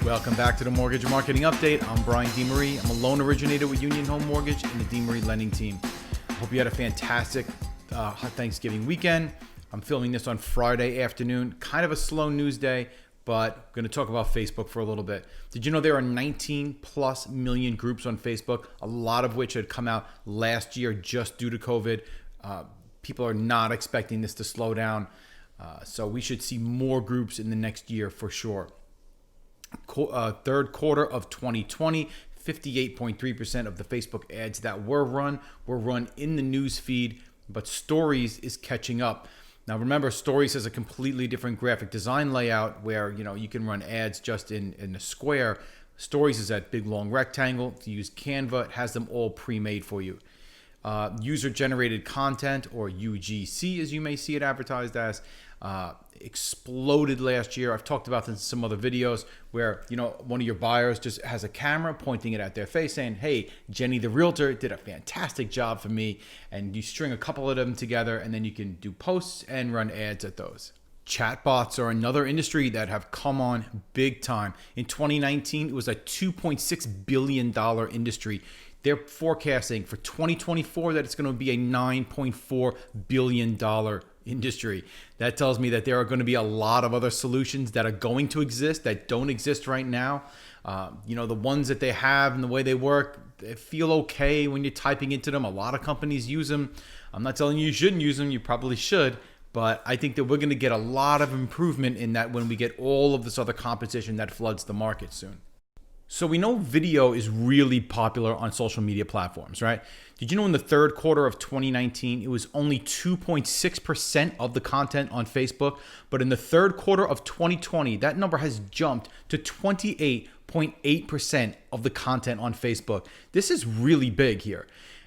Welcome back to the Mortgage Marketing Update. I'm Brian DeMarie. I'm a loan originator with Union Home Mortgage and the DeMarie lending team. I hope you had a fantastic Thanksgiving weekend. I'm filming this on Friday afternoon. Kind of a slow news day, but I'm going to talk about Facebook for a little bit. Did you know there are 19 plus million groups on Facebook, a lot of which had come out last year just due to COVID? People are not expecting this to slow down. So we should see more groups in the next year for sure. Third quarter of 2020, 58.3% of the Facebook ads that were run in the news feed, but Stories is catching up. Now remember, Stories has a completely different graphic design layout where you can run ads just in a square. Stories is that big long rectangle. If you use Canva, it has them all pre-made for you. User-generated content, or UGC as you may see it advertised as, exploded last year. I've talked about this in some other videos where one of your buyers just has a camera pointing it at their face saying, "Hey, Jenny the realtor did a fantastic job for me," and you string a couple of them together and then you can do posts and run ads at those. Chatbots are another industry that have come on big time. In 2019, it was a $2.6 billion industry. They're forecasting for 2024 that it's going to be a $9.4 billion industry. That tells me that there are going to be a lot of other solutions that are going to exist that don't exist right now. The ones that they have and the way they work, they feel okay when you're typing into them. A lot of companies use them. I'm not telling you shouldn't use them. You probably should. But I think that we're going to get a lot of improvement in that when we get all of this other competition that floods the market soon. So we know video is really popular on social media platforms, right? Did you know in the third quarter of 2019, it was only 2.6% of the content on Facebook, but in the third quarter of 2020, that number has jumped to 28.8% of the content on Facebook. This is really big here.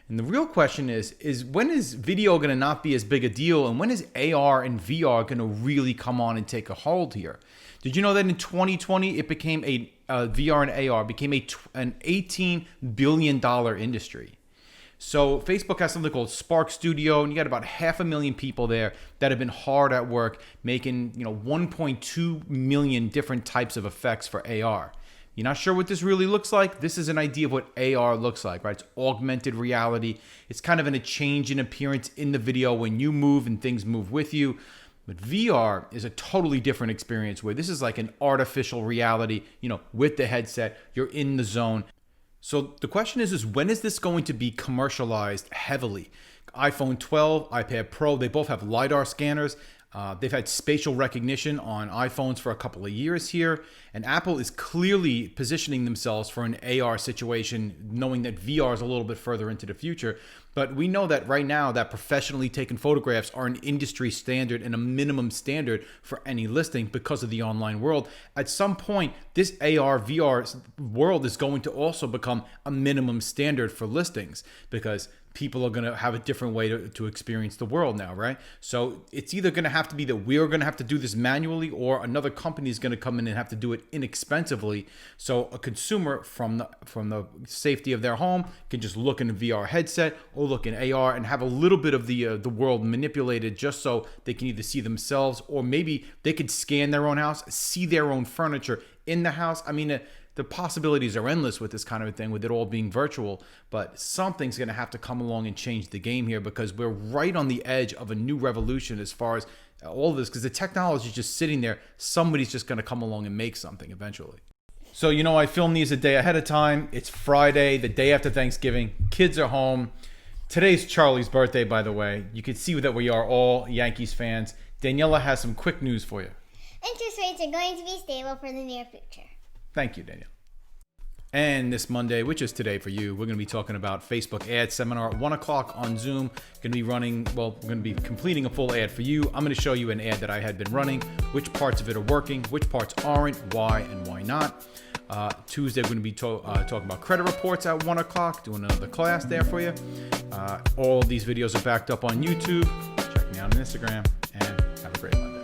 And the real question is when is video going to not be as big a deal, and when is AR and VR going to really come on and take a hold here? Did you know that in 2020 it became VR and AR became an $18 billion industry? So Facebook has something called Spark Studio, and you got about 500,000 people there that have been hard at work making 1.2 million different types of effects for AR. You're not sure what this really looks like? This is an idea of what AR looks like, right? It's augmented reality. It's kind of a change in appearance in the video when you move and things move with you. But VR is a totally different experience where this is like an artificial reality, with the headset, you're in the zone. So the question is when is this going to be commercialized heavily? iPhone 12, iPad Pro, they both have LiDAR scanners. They've had spatial recognition on iPhones for a couple of years here, and Apple is clearly positioning themselves for an AR situation, knowing that VR is a little bit further into the future. But we know that right now that professionally taken photographs are an industry standard and a minimum standard for any listing because of the online world. At some point, this AR, VR world is going to also become a minimum standard for listings because people are going to have a different way to experience the world now, right? So it's either going to have to be that we're going to have to do this manually, or another company is going to come in and have to do it inexpensively. So a consumer from the safety of their home can just look in a VR headset or look in AR and have a little bit of the world manipulated just so they can either see themselves, or maybe they could scan their own house, see their own furniture in the house. I mean, the possibilities are endless with this kind of a thing, with it all being virtual, but something's going to have to come along and change the game here because we're right on the edge of a new revolution as far as all of this, because the technology is just sitting there. Somebody's just going to come along and make something eventually. So, I film these a day ahead of time. It's Friday, the day after Thanksgiving. Kids are home. Today's Charlie's birthday, by the way. You can see that we are all Yankees fans. Daniela has some quick news for you. Interest rates are going to be stable for the near future. Thank you, Danielle. And this Monday, which is today for you, we're going to be talking about Facebook ad seminar at 1 o'clock on Zoom. We're going to be completing a full ad for you. I'm going to show you an ad that I had been running, which parts of it are working, which parts aren't, why and why not. Tuesday, we're going to be talking about credit reports at 1 o'clock, doing another class there for you. All of these videos are backed up on YouTube. Check me out on Instagram, and have a great one.